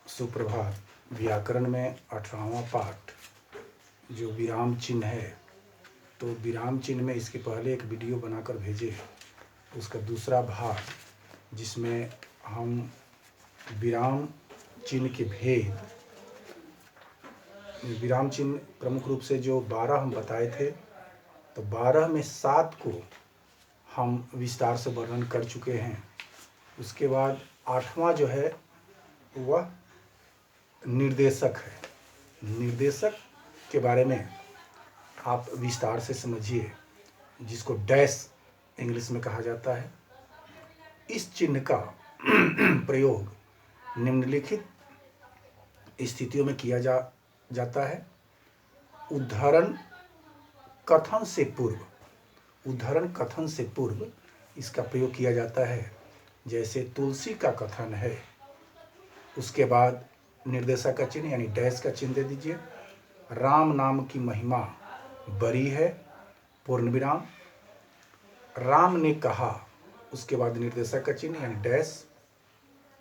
सुप्रभात। व्याकरण में 18वां पाठ जो विराम चिन्ह है, तो विराम चिन्ह में इसके पहले एक वीडियो बनाकर भेजे, उसका दूसरा भाग जिसमें हम विराम चिन्ह के भेद, विराम चिन्ह प्रमुख रूप से जो 12 हम बताए थे, तो 12 में 7 को हम विस्तार से वर्णन कर चुके हैं। उसके बाद 8वां जो है वह निर्देशक है। निर्देशक के बारे में आप विस्तार से समझिए, जिसको डैश इंग्लिश में कहा जाता है। इस चिन्ह का प्रयोग निम्नलिखित स्थितियों में किया जाता है। उद्धरण कथन से पूर्व इसका प्रयोग किया जाता है। जैसे तुलसी का कथन है, उसके बाद निर्देशक का चिन्ह यानी डैश का चिन्ह दे दीजिए। राम नाम की महिमा बड़ी है, पूर्ण विराम। राम ने कहा, उसके बाद निर्देशक का चिन्ह यानी डैश।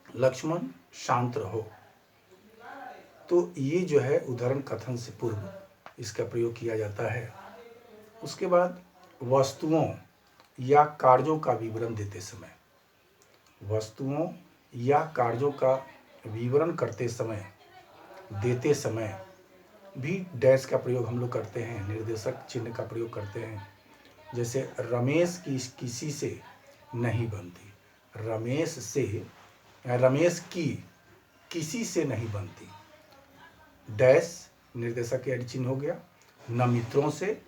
लक्ष्मण शांत रहो। तो ये जो है उद्धरण कथन से पूर्व इसका प्रयोग किया जाता है। उसके बाद वस्तुओं या कार्यों का विवरण देते समय, वस्तुओं या कार्यों का विवरण देते समय भी डैश का प्रयोग हम लोग करते हैं, निर्देशक चिन्ह का प्रयोग करते हैं। जैसे रमेश की किसी से नहीं बनती, रमेश की किसी से नहीं बनती, डैश निर्देशक यानी चिन्ह हो गया। न मित्रों से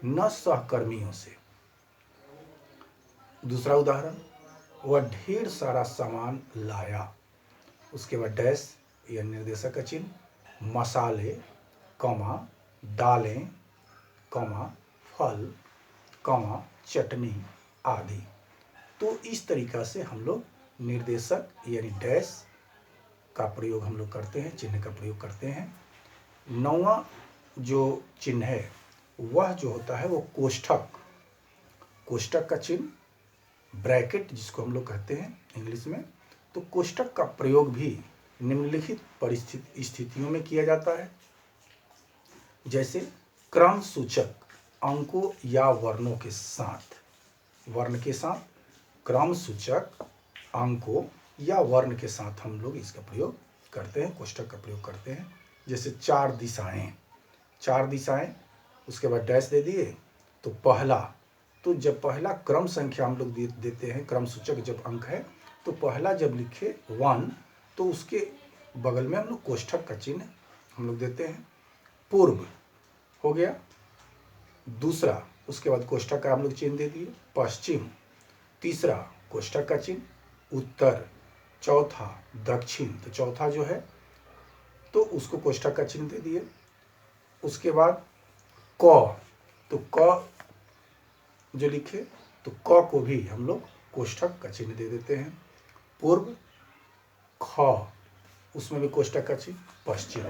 न सहकर्मियों से। दूसरा उदाहरण, वह ढेर सारा सामान लाया, उसके बाद डैश या निर्देशक का चिन्ह। मसाले, दालें, फल, चटनी आदि। तो इस तरीका से हम लोग निर्देशक यानी डैश का प्रयोग हम लोग करते हैं, चिन्ह का प्रयोग करते हैं। 9वां जो चिन्ह है वह जो होता है वो कोष्ठक का चिन्ह, ब्रैकेट जिसको हम लोग कहते हैं इंग्लिश में। तो कोष्ठक का प्रयोग भी निम्नलिखित स्थितियों में किया जाता है। जैसे क्रम सूचक अंकों या वर्णों के साथ, क्रम सूचक अंकों या वर्ण के साथ हम लोग इसका प्रयोग करते हैं, कोष्ठक का प्रयोग करते हैं। जैसे चार दिशाएं, उसके बाद डैश दे दिए। तो जब पहला क्रम संख्या हम लोग देते हैं, क्रम सूचक जब अंक है, तो पहला जब लिखे 1, तो उसके बगल में हम लोग कोष्ठक का चिन्ह हम लोग देते हैं। पूर्व हो गया दूसरा, उसके बाद कोष्ठक का हम लोग चिन्ह दे दिए। पश्चिम तीसरा, कोष्ठक का चिन्ह। उत्तर चौथा, दक्षिण तो चौथा जो है तो उसको कोष्ठक का चिन्ह दे दिए। उसके बाद तो क जो लिखे, तो क को भी हम लोग कोष्ठक का चिन्ह दे देते हैं। पूर्व, ख उसमें भी कोष्ठक का चिन्ह, पश्चिम।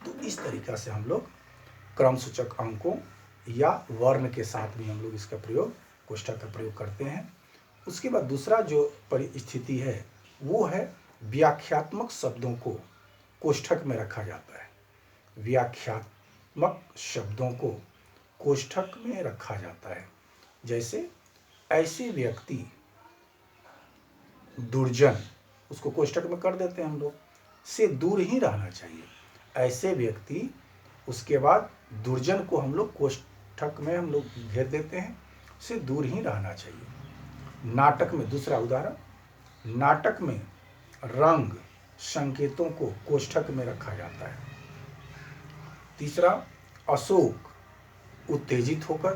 तो इस तरीका से हम लोग क्रम सूचक अंकों या वर्ण के साथ भी हम लोग इसका प्रयोग, कोष्ठक का प्रयोग करते हैं। उसके बाद दूसरा जो परिस्थिति है वो है व्याख्यात्मक शब्दों को कोष्ठक में रखा जाता है। व्याख्यात्मक शब्दों को कोष्ठक में रखा जाता है। जैसे ऐसे व्यक्ति दुर्जन, उसको कोष्ठक में कर देते हैं हम लोग, से दूर ही रहना चाहिए। ऐसे व्यक्ति, उसके बाद दुर्जन को हम लोग कोष्ठक में हम लोग घेर देते हैं, से दूर ही रहना चाहिए। नाटक में दूसरा उदाहरण, नाटक में रंग संकेतों को कोष्ठक में रखा जाता है। तीसरा, अशोक उत्तेजित होकर,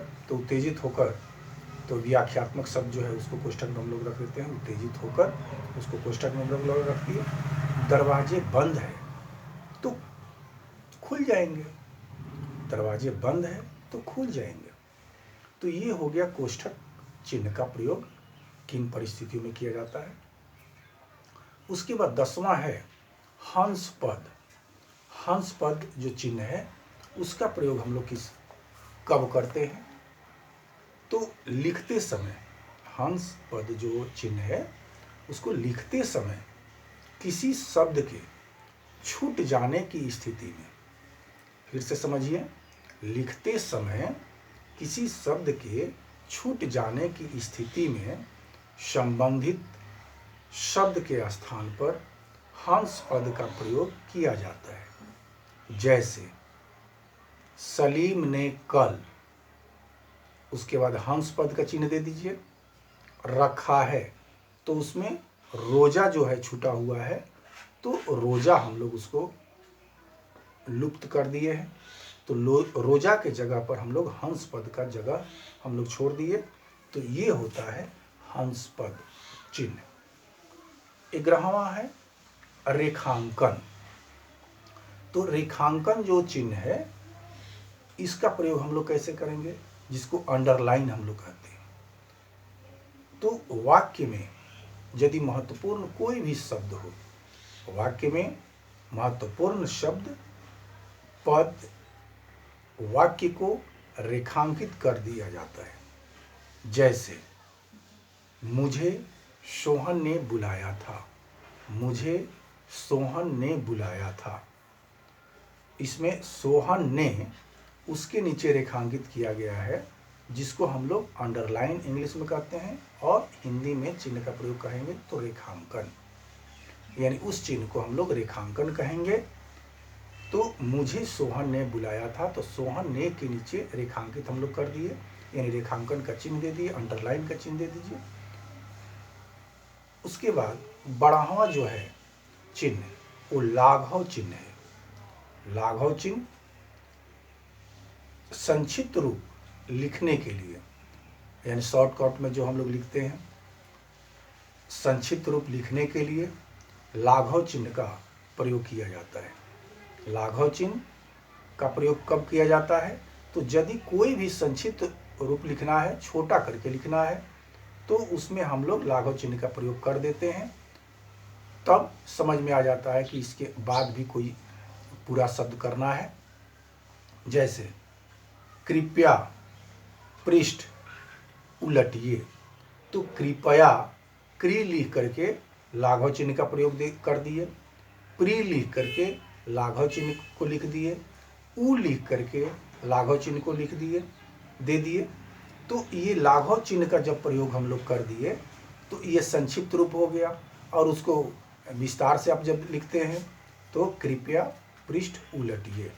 तो व्याख्यात्मक शब्द जो है उसको कोष्ठक में हम लोग रख देते हैं। उत्तेजित होकर उसको कोष्ठक में हम लोग रख दिए। दरवाजे बंद है तो खुल जाएंगे, दरवाजे बंद है तो खुल जाएंगे। तो ये हो गया कोष्ठक चिन्ह का प्रयोग किन परिस्थितियों में किया जाता है। उसके बाद 10वां है हंस पद जो चिन्ह है उसका प्रयोग हम लोग कब करते हैं, तो लिखते समय। हंस पद जो चिन्ह है उसको लिखते समय किसी शब्द के छूट जाने की स्थिति में, फिर से समझिए, लिखते समय किसी शब्द के छूट जाने की स्थिति में संबंधित शब्द के स्थान पर हंस पद का प्रयोग किया जाता है। जैसे सलीम ने कल, उसके बाद हंस पद का चिन्ह दे दीजिए। रखा है, तो उसमें रोजा जो है छूटा हुआ है, तो रोजा हम लोग उसको लुप्त कर दिए हैं, तो रोजा के जगह पर हम लोग हंस पद का जगह हम लोग छोड़ दिए, तो ये होता है हंस पद चिन्ह। 11वां है रेखांकन। तो रेखांकन जो चिन्ह है, इसका प्रयोग हम लोग कैसे करेंगे, जिसको अंडरलाइन हम लोग कहते हैं। तो वाक्य में यदि महत्वपूर्ण कोई भी शब्द हो, वाक्य में महत्वपूर्ण शब्द पद वाक्य को रेखांकित कर दिया जाता है। जैसे मुझे सोहन ने बुलाया था, मुझे सोहन ने बुलाया था, इसमें सोहन ने उसके नीचे रेखांकित किया गया है, जिसको हम लोग अंडरलाइन इंग्लिश में कहते हैं, और हिंदी में चिन्ह का प्रयोग कहेंगे तो रेखांकन, यानी उस चिन्ह को हम लोग रेखांकन कहेंगे। तो मुझे सोहन ने बुलाया था, तो सोहन ने के नीचे रेखांकित हम लोग कर दिए, यानी रेखांकन का चिन्ह दे दिए, अंडरलाइन का चिन्ह दे दीजिए। उसके बाद 12वां जो है चिन्ह, वो लाघव चिन्ह है। लाघव चिन्ह संक्षिप्त रूप लिखने के लिए, यानी शॉर्टकट में जो हम लोग लिखते हैं, संक्षिप्त रूप लिखने के लिए लाघव चिन्ह का प्रयोग किया जाता है। लाघव चिन्ह का प्रयोग कब किया जाता है, तो यदि कोई भी संक्षिप्त रूप लिखना है, छोटा करके लिखना है, तो उसमें हम लोग लाघव चिन्ह का प्रयोग कर देते हैं। तब समझ में आ जाता है कि इसके बाद भी कोई पूरा शब्द करना है। जैसे कृपया पृष्ठ उलटिए, तो कृपया क्री लिख करके लाघव चिन्ह का प्रयोग कर दिए, प्री लिख करके लाघव चिन्ह को लिख दिए, उ लिख करके लाघव चिन्ह को लिख दिए दे दिए। तो ये लाघव चिन्ह का जब प्रयोग हम लोग कर दिए, तो ये संक्षिप्त रूप हो गया, और उसको विस्तार से आप जब लिखते हैं तो कृपया पृष्ठ उलटिए।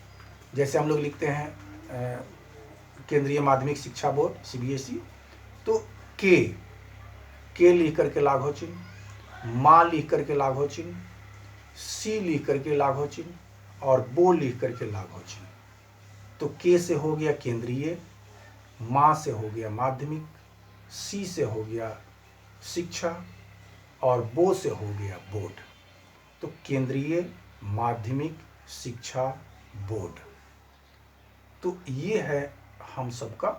जैसे हम लोग लिखते हैं केंद्रीय माध्यमिक शिक्षा बोर्ड CBSE, तो के लिख करके लाघव चिन्ह, माँ लिख करके लाघव चिन्ह, सी लिख करके लाघव चिन्ह, और बो लिख करके लाघव चिन्ह। तो के से हो गया केंद्रीय, माँ से हो गया माध्यमिक, सी से हो गया शिक्षा, और बो से हो गया बोर्ड। तो केंद्रीय माध्यमिक शिक्षा बोर्ड। तो ये है हम सबका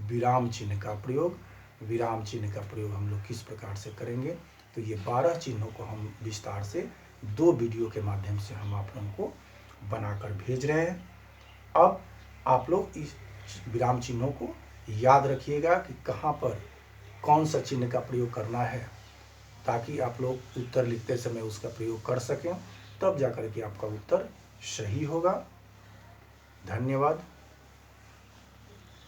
विराम चिन्ह का प्रयोग। विराम चिन्ह का प्रयोग हम लोग किस प्रकार से करेंगे, तो ये 12 चिन्हों को हम विस्तार से 2 वीडियो के माध्यम से हम आप लोगों को बनाकर भेज रहे हैं। अब आप लोग इस विराम चिन्हों को याद रखिएगा कि कहाँ पर कौन सा चिन्ह का प्रयोग करना है, ताकि आप लोग उत्तर लिखते समय उसका प्रयोग कर सकें, तब जाकर के आपका उत्तर सही होगा। धन्यवाद।